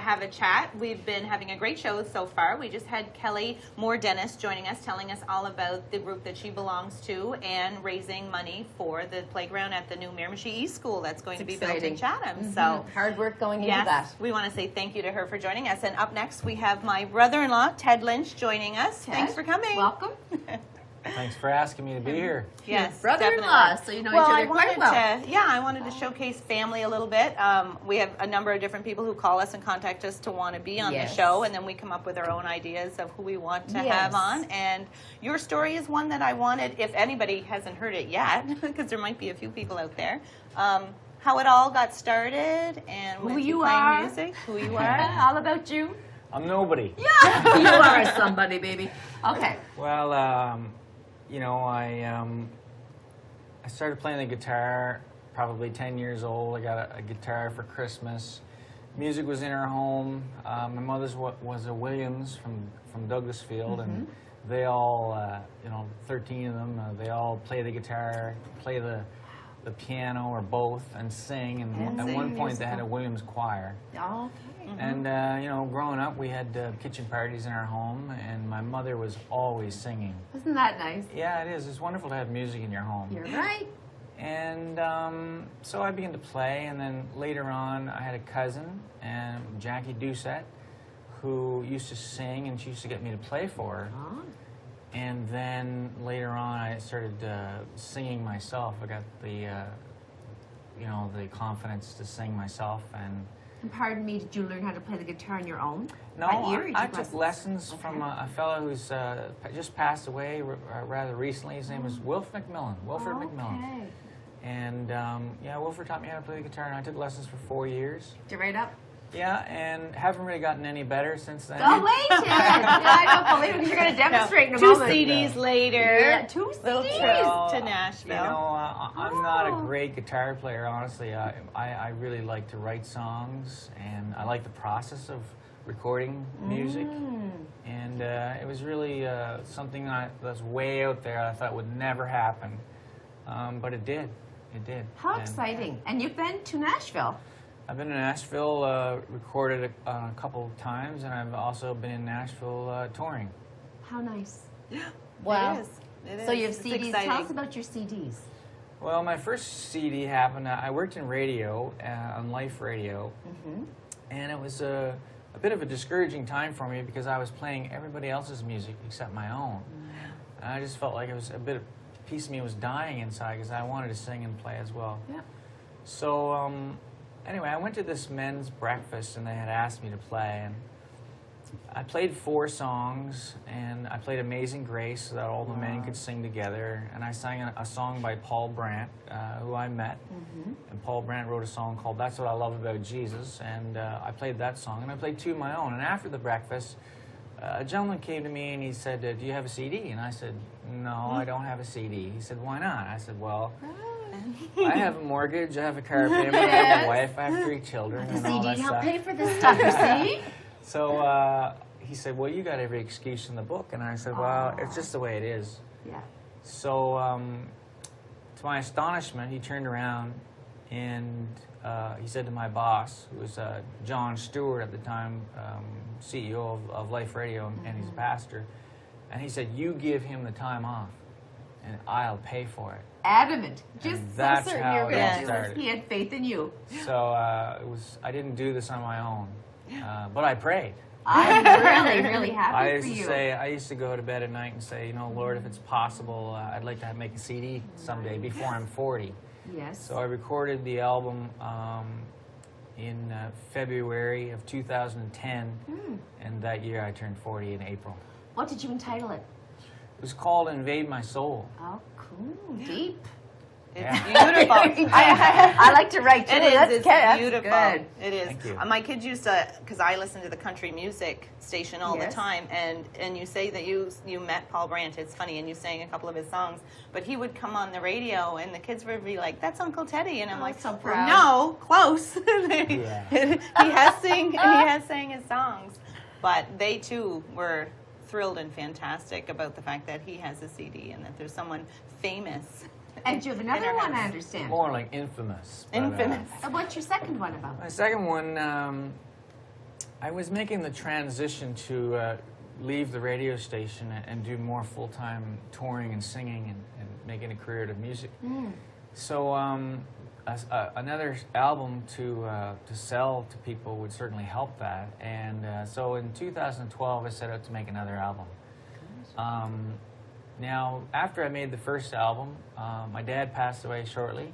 have a chat. We've been having a great show so far. We just had Kelly Moore-Dennis joining us, telling us all about the group that she belongs to and raising money for the playground at the new Miramichi East School that's going to be built in Chatham. So hard work going into that. We want to say thank you to her for joining us. And up next, we have my brother-in-law, Ted Lynch, joining us. Ted, thanks for coming. Welcome. Thanks for asking me to be here. Yes, brother-in-law, so you know each other quite well. I wanted to showcase family a little bit. We have a number of different people who call us and contact us to want to be on the show, and then we come up with our own ideas of who we want to have on. And your story is one that I wanted, if anybody hasn't heard it yet, because there might be a few people out there, how it all got started and who you are, music, who you are, all about you. I'm nobody. Yeah, you are somebody, baby. Okay. Well, you know, I started playing the guitar probably 10 years old. I got a guitar for Christmas. Music was in our home. My mother's was a Williams from Douglasfield, and they all, 13 of them, they all play the guitar, play the piano or both, and sing. And at one point, they had a Williams choir. Oh, And, growing up, we had kitchen parties in our home, and my mother was always singing. Isn't that nice? Yeah, it is. It's wonderful to have music in your home. You're right. And so I began to play, and then later on, I had a cousin, Jackie Doucette, who used to sing, and she used to get me to play for her. Oh. And then later on, I started singing myself. I got the confidence to sing myself. And pardon me, did you learn how to play the guitar on your own? No, I took lessons from a fellow who's just passed away rather recently. His name was Wilford McMillan. And Wilford taught me how to play the guitar, and I took lessons for 4 years. Did you write up? Yeah, and haven't really gotten any better since then. Oh, wait, Ted. I don't believe it, because you're going to demonstrate in a moment. 2 CDs later. Yeah, 2 CDs. To Nashville. You know, I'm not a great guitar player, honestly. I really like to write songs, and I like the process of recording music. And it was really something that's way out there I thought would never happen. But it did. It did. How exciting. And you've been to Nashville. I've been in Nashville, recorded a couple of times, and I've also been in Nashville touring. How nice. Yeah. Wow. It is. So you have CDs. Tell us about your CDs. Well, my first CD happened, I worked in radio, on Life Radio, and it was a bit of a discouraging time for me because I was playing everybody else's music except my own. And I just felt like it was a piece of me was dying inside because I wanted to sing and play as well. Yeah. So, anyway, I went to this men's breakfast, and they had asked me to play, and I played 4 songs, and I played Amazing Grace so that all the men could sing together, and I sang a song by Paul Brandt, who I met, and Paul Brandt wrote a song called That's What I Love About Jesus, and I played that song, and I played 2 of my own, and after the breakfast, a gentleman came to me, and he said, do you have a CD? And I said, no, I don't have a CD. He said, why not? I said, well, I have a mortgage, I have a car payment, I have a wife, I have 3 children. The CD helped pay for this stuff, you see? So he said, well, you got every excuse in the book. And I said, well, it's just the way it is. Yeah. So to my astonishment, he turned around and he said to my boss, who was John Stewart at the time, CEO of Life Radio, and he's a pastor, and he said, you give him the time off, and I'll pay for it. Adamant. Just and so that's certain how you were it going to started. do this. He had faith in you. So I didn't do this on my own, but I prayed. I'm really, really happy for you. I used to go to bed at night and say, Lord, if it's possible, I'd like to make a CD someday before I'm 40. Yes. So I recorded the album in February of 2010, and that year I turned 40 in April. What did you entitle it? It was called Invade My Soul. Oh, cool. Deep. It's beautiful. I like to write too. It's that's beautiful. Good. It is. Thank you. My kids used to, because I listen to the country music station all the time, and you say that you met Paul Brandt. It's funny, and you sang a couple of his songs, but he would come on the radio, and the kids would be like, "That's Uncle Teddy," and I'm like, so proud. "No, close." He has sang his songs, but they too were thrilled and fantastic about the fact that he has a CD and that there's someone famous. And you have another one, I understand. More like infamous. Infamous. What's your second one about? My second one, I was making the transition to leave the radio station and do more full-time touring and singing and making a career out of music. So another album to sell to people would certainly help that. And so in 2012, I set out to make another album. Now, after I made the first album, my dad passed away shortly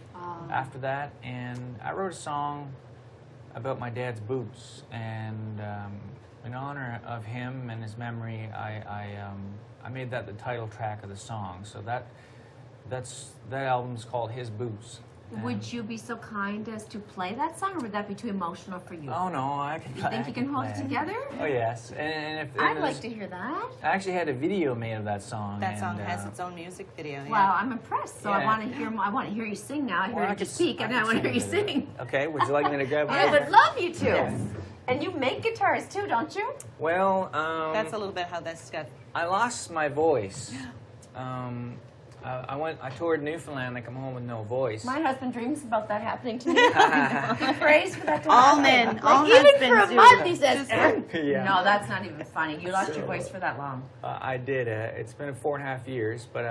after that, and I wrote a song about my dad's boots, and in honor of him and his memory, I made that the title track of the song. So that album's called His Boots. Would you be so kind as to play that song, or would that be too emotional for you? Oh no, I can. You think you can hold it together? Oh yes, and I'd like to hear that. I actually had a video made of that song. That song has its own music video. Wow, I'm impressed. So I want to hear. I want to hear you sing now. I heard you speak, and I want to hear you sing. Okay, would you like me to grab? I would love you to. Yeah. And you make guitars too, don't you? Well, that's a little bit how this got. I lost my voice. I toured Newfoundland. I come home with no voice. My husband dreams about that happening to me. He prays for that to all happen. men, like all even husbands for a do. month, he says. Yeah. No, that's not even funny. You lost your voice for that long. I did. It's been 4.5 years, but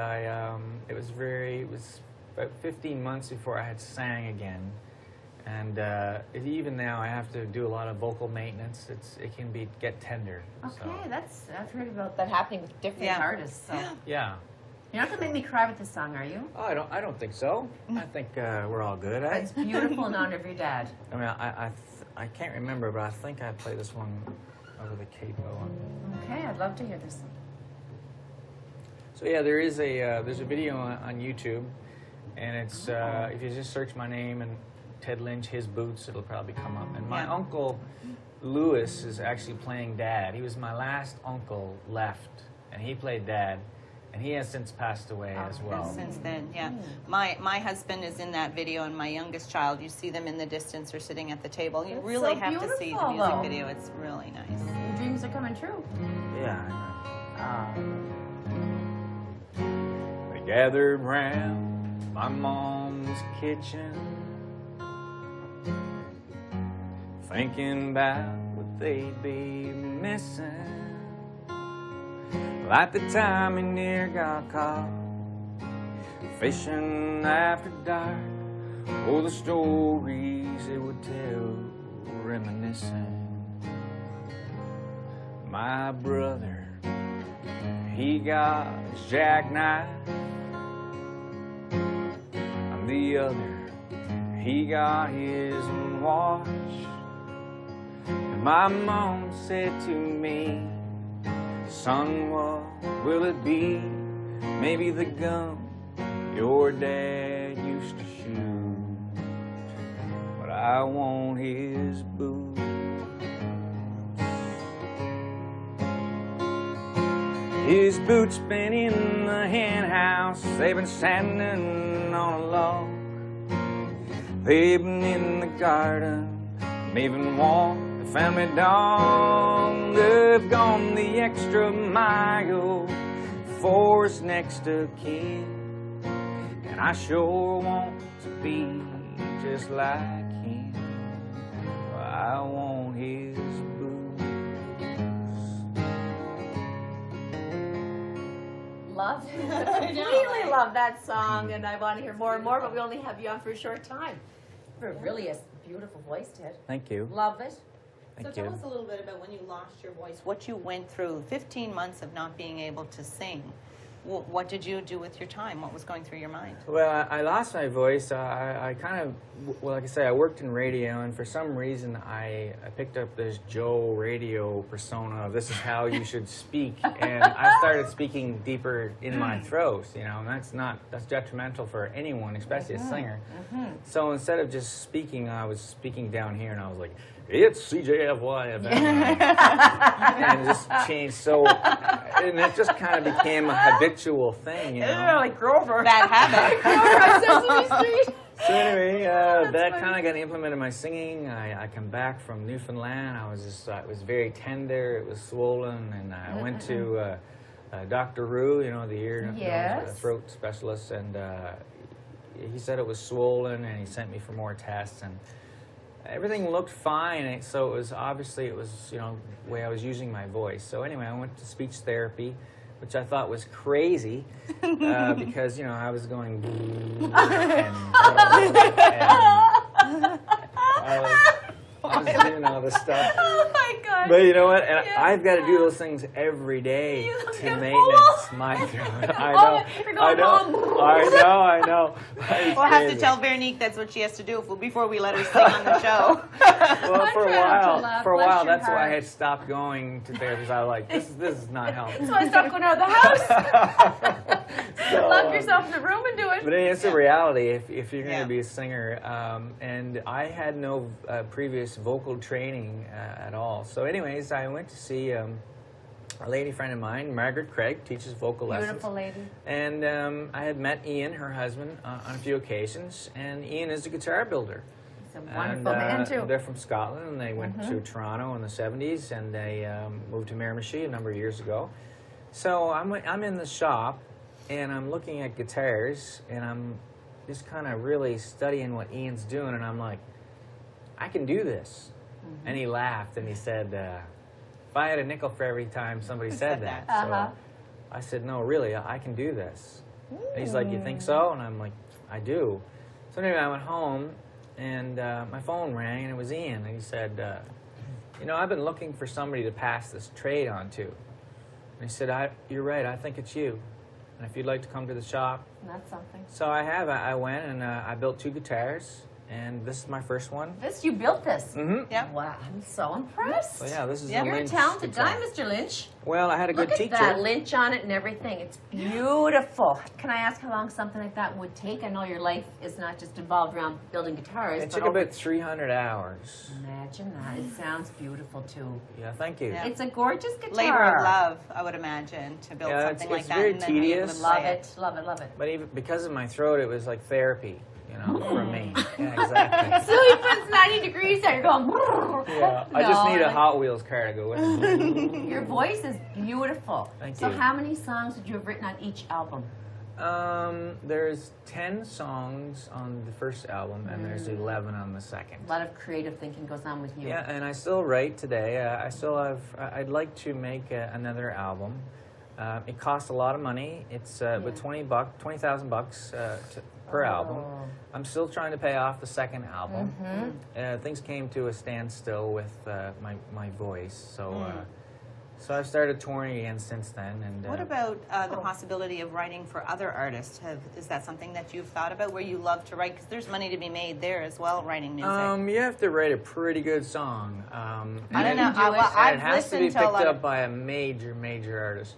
it was about 15 months before I had sang again. And even now, I have to do a lot of vocal maintenance. It can get tender. Okay, so. I've heard about that happening with different artists. So. Yeah. You're not gonna make me cry with this song, are you? Oh, I don't think so. I think we're all good. It's beautiful in honor of your dad. I mean, I can't remember, but I think I played this one over the capo. Okay, I'd love to hear this one. So yeah, there's a video on YouTube, and it's if you just search my name and Ted Lynch, His Boots, it'll probably come up. And my uncle Louis is actually playing Dad. He was my last uncle left, and he played Dad. And he has since passed away as well. Since then, yeah. My husband is in that video, and my youngest child, you see them in the distance or sitting at the table. You really have to see the music video. It's really nice. Your dreams are coming true. Yeah. They gathered round my mom's kitchen, thinking about what they'd be missing. Like the time he near got caught fishing after dark, or the stories they would tell, reminiscing. My brother, he got his jackknife, and the other, he got his watch. And my mom said to me, son, what will it be? Maybe the gun your dad used to shoot, but I want his boots. His boots been in the hen house, they've been standing on a log. They've been in the garden, they've been walked the family dog. They've gone the extra mile for his next of kin, and I sure want to be just like him. I want his boots. Love, completely love that song, and I want to hear more and more, but we only have you on for a short time. For really a beautiful voice, Ted. Thank you. Love it. So tell us a little bit about when you lost your voice, what you went through, 15 months of not being able to sing. What did you do with your time? What was going through your mind? Well, I lost my voice. I kind of, well, like I say, I worked in radio, and for some reason I picked up this Joe radio persona of this is how you should speak, and I started speaking deeper in my throat, you know, and that's detrimental for anyone, especially a singer. So instead of just speaking, I was speaking down here, and I was like, it's CJFY FM. And it just changed and it just kind of became a habitual thing, you know. Yeah, like Grover. Bad habit. Grover on Sesame Street. So anyway, that kind of got implemented in my singing. I come back from Newfoundland. I was just, it was very tender. It was swollen, and I went to Dr. Rue, you know, the ear and throat specialist, and he said it was swollen, and he sent me for more tests. And everything looked fine. So it was obviously the way I was using my voice. So anyway, I went to speech therapy, which I thought was crazy because I was going I was doing all this stuff. Oh my God! But you know what? And I've got to do those things every day to maintenance my throat. I know. You're going home. I know. We'll have to tell Veronique that's what she has to do before we let her sing on the show. Well, for a while, that's why I heart. had stopped going to therapy. I was like, this is not helping. So I stopped going out of the house. Lock yourself in the room and do it. But it's a reality if you're going Yeah. to be a singer. And I had no previous vocal training at all. So anyways, I went to see a lady friend of mine, Margaret Craig, teaches vocal lessons. Beautiful lady. And I had met Ian, her husband, on a few occasions. And Ian is a guitar builder. He's a wonderful man, too. They're from Scotland, and they went to Toronto in the 70s, and they moved to Miramichi a number of years ago. So I'm in the shop, and I'm looking at guitars, and I'm just kind of really studying what Ian's doing, and I'm like, I can do this. And he laughed, and he said, if I had a nickel for every time somebody said that. So I said, no, really, I can do this. And he's like, you think so? And I'm like, I do. So anyway, I went home, and my phone rang, and it was Ian. And he said, I've been looking for somebody to pass this trade on to. And he said, you're right, I think it's you. And if you'd like to come to the shop. That's something. So I went, and I built 2 guitars. And this is my first one. You built this? Mm-hmm. Yep. Wow, I'm so impressed. So yeah, this is a You're a Lynch talented guitar. guy, Mr. Lynch. Well, I had a good Look teacher. at that Lynch on it and everything. It's beautiful. Can I ask how long something like that would take? I know your life is not just involved around building guitars. It but took about 300 hours. Imagine that. It sounds beautiful, too. Yeah, thank you. Yeah. It's a gorgeous guitar. Labor of love, I would imagine, to build something like it's that. very and then be able to tedious. play Love it. Love it. Love it. But even because of my throat, it was like therapy, for me. Yeah, exactly. So he puts 90 degrees there. You're going. Yeah, I just need a Hot Wheels car to go with it. Your voice is beautiful. Thank so you. how many songs would you have written on each album? There's 10 songs on the first album, and there's 11 on the second. A lot of creative thinking goes on with you. Yeah, and I still write today. I'd like to make another album. It costs a lot of money. It's with $20,000 per album. I'm still trying to pay off the second album. Things came to a standstill with my voice, so I've started touring again since then. And What about the possibility of writing for other artists? Is that something that you've thought about, where you love to write? Because there's money to be made there as well, writing music. you have to write a pretty good song. I don't know. It I've has to be listened to a picked lot up of. by a major artist.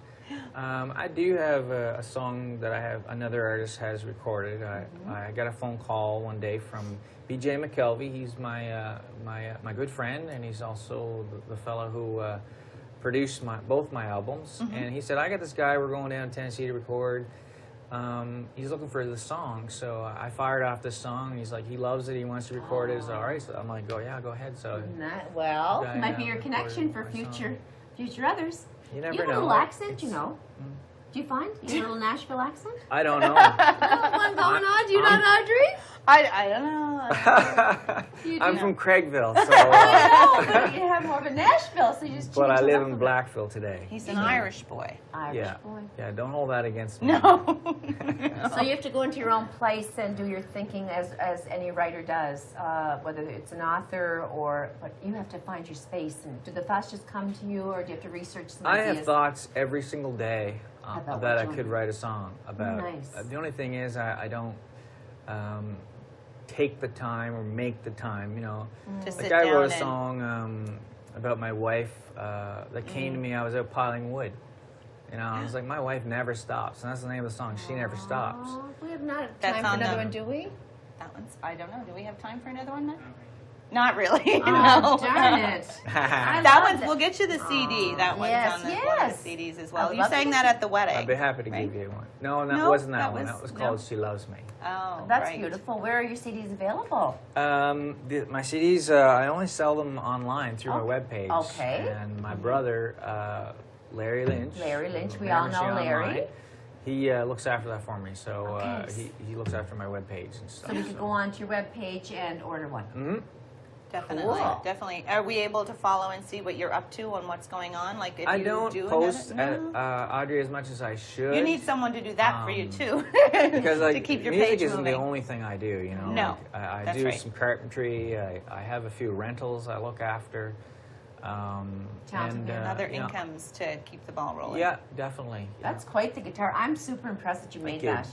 I do have a song that another artist has recorded. I got a phone call one day from B.J. McKelvey. He's my good friend, and he's also the fellow who produced both my albums. And he said, I got this guy, we're going down to Tennessee to record. He's looking for the song. So I fired off this song, and he's like, he loves it, he wants to record it. So all right, so I'm like, go ahead. So Well, might be your connection for future others. you never You have a know. little accent, Do you find? You have a little Nashville accent? I don't know. One going on? Do you not, Audrey? I don't know. I'm from Craigville, so I know, but you have more of a Nashville, so you just but I change it live up in a bit. Blackville today. He's an Irish boy. Irish boy. Yeah, don't hold that against me. No. So you have to go into your own place and do your thinking as any writer does, whether it's an author but you have to find your space. And do the thoughts just come to you, or do you have to research some I ideas? have thoughts every single day About that what I you could want. write a song about. Nice. The only thing is I don't take the time or make the time, To sit Like I down wrote a and- song about my wife that came to me. I was out piling wood. I was like, my wife never stops, and that's the name of the song. She never stops. Aw, we have not That's time for on another the- one, do we? That one's. I don't know. Do we have time for another one, Matt? Not really. Oh, no. darn it. That one's. We'll get you the CD. That one's Yes, on the, one yes. of the CDs as I'd well. You love to sang get that at the wedding. I'd be happy to right? give you one. No, that No, wasn't that that one. was- That was no. called She Loves Me. Oh, That's right. beautiful. Where are your CDs available? My CDs, I only sell them online through my webpage. Okay. And my brother, Larry Lynch. Larry Lynch, we all know Miramichi Larry. Online, he looks after that for me. So Okay. he looks after my webpage and stuff. So we could go on to your webpage and order one. Mm-hmm. Definitely, Cool. definitely. Are we able to follow and see what you're up to and what's going on? Like, if I you don't do post another, Audrey as much as I should. You need someone to do that for you too, because to keep your music page isn't moving. the only thing I do. You know, No, like, I that's do right. some carpentry. I have a few rentals I look after. Sounds good. Other you know, incomes to keep the ball rolling. Yeah, definitely. Yeah. That's quite the guitar. I'm super impressed that you made you. that.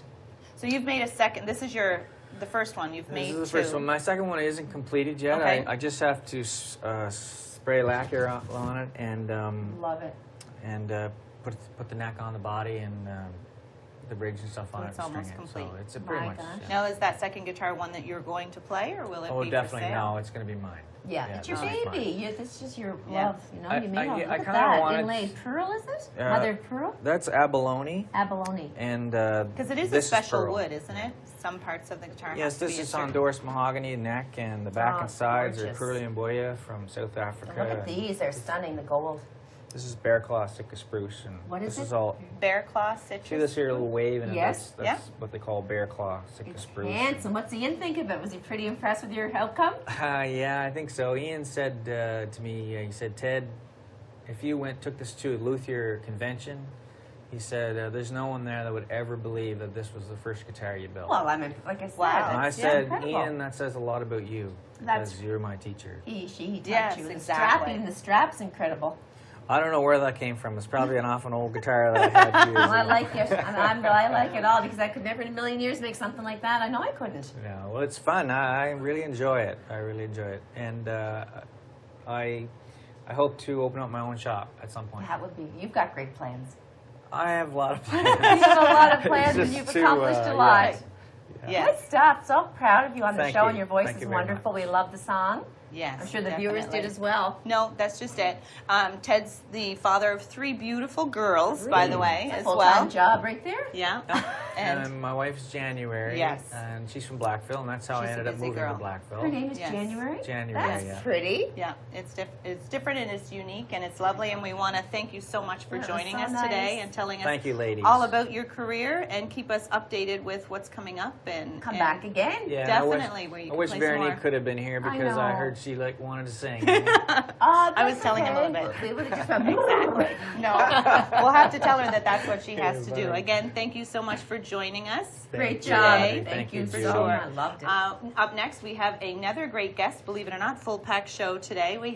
So you've made a second. This is the first one you've made. This is the two. first one. My second one isn't completed yet. Okay. I just have to spray lacquer on it and Love it. put the neck on the body and the bridge and stuff on So it. it's and string almost it. complete. So it's a pretty My much. gosh. Now, is that second guitar one that you're going to play, or will it Oh, be definitely for sale? no. It's going to be mine. Yeah, Yeah, it's your this is baby. mine. This is your Yeah. love. You know, I- you made all. I Look at kinda that. wanted- Inlaid pearl, is it? Mother of pearl? That's abalone Abalone. and Because it is a this special pearl. wood, isn't it? Some parts of the guitar. Yes, have to this be a is certain- Honduras mahogany neck, and the back Oh, and sides gorgeous. are Curly and Boya from South Africa. Look at these. They're stunning. The gold. This is bear claw Sitka spruce, and What is this it? is all. Bear claw citrus. See this here little wave, and Yes. that's what they call bear claw Sitka It's spruce. handsome. What's Ian think of it? Was he pretty impressed with your outcome? Yeah, I think so. Ian said to me, he said, Ted, if you took this to a luthier convention, he said, there's no one there that would ever believe that this was the first guitar you built. Well, I mean, like I said, Wow. and I it's said, incredible. Ian, that says a lot about you, That's- because you're my teacher. He taught Yes, you. The exactly. strapping, the strap's incredible. I don't know where that came from. It's probably off an old guitar that I had years Well, I ago. like it. I like it all because I could never in a million years make something like that. I know I couldn't. Yeah, well, it's fun. I really enjoy it. I really enjoy it, and I hope to open up my own shop at some point. That would be. You've got great plans. I have a lot of plans. You have a lot of plans, and Just you've to, accomplished a yeah. lot. Yes. Good stuff. So proud of you on the Thank show, you. and your voice Thank is you very wonderful. much. We love the song. Yes, I'm sure the viewers did as well. No, that's just it. Ted's the father of 3 beautiful girls, by the way, It's a as full-time well. job right there. Yeah. And And my wife's January. Yes. And she's from Blackville, and that's how She's I a ended up busy moving girl. to Blackville. Her name is Yes. January. January, That's yeah. pretty. yeah, it's different and it's unique and it's lovely, and we want to thank you so much for That was joining so us nice. today and telling us Thank you, ladies. all about your career, and keep us updated with what's coming up, and Come and back again. Yeah, Definitely, where you I can wish play some Veronique more. could have been here I because I know. heard she wanted to sing. Oh, I was that's telling him a okay. little bit. We would have just went Exactly. No, we'll have to tell her that that's what she has to do. bye. Again, thank you so much for joining us. Great Thank you. job. Today. Thank you, for Judy. sure. I loved it. Up next, we have another great guest. Believe it or not, full pack show today. We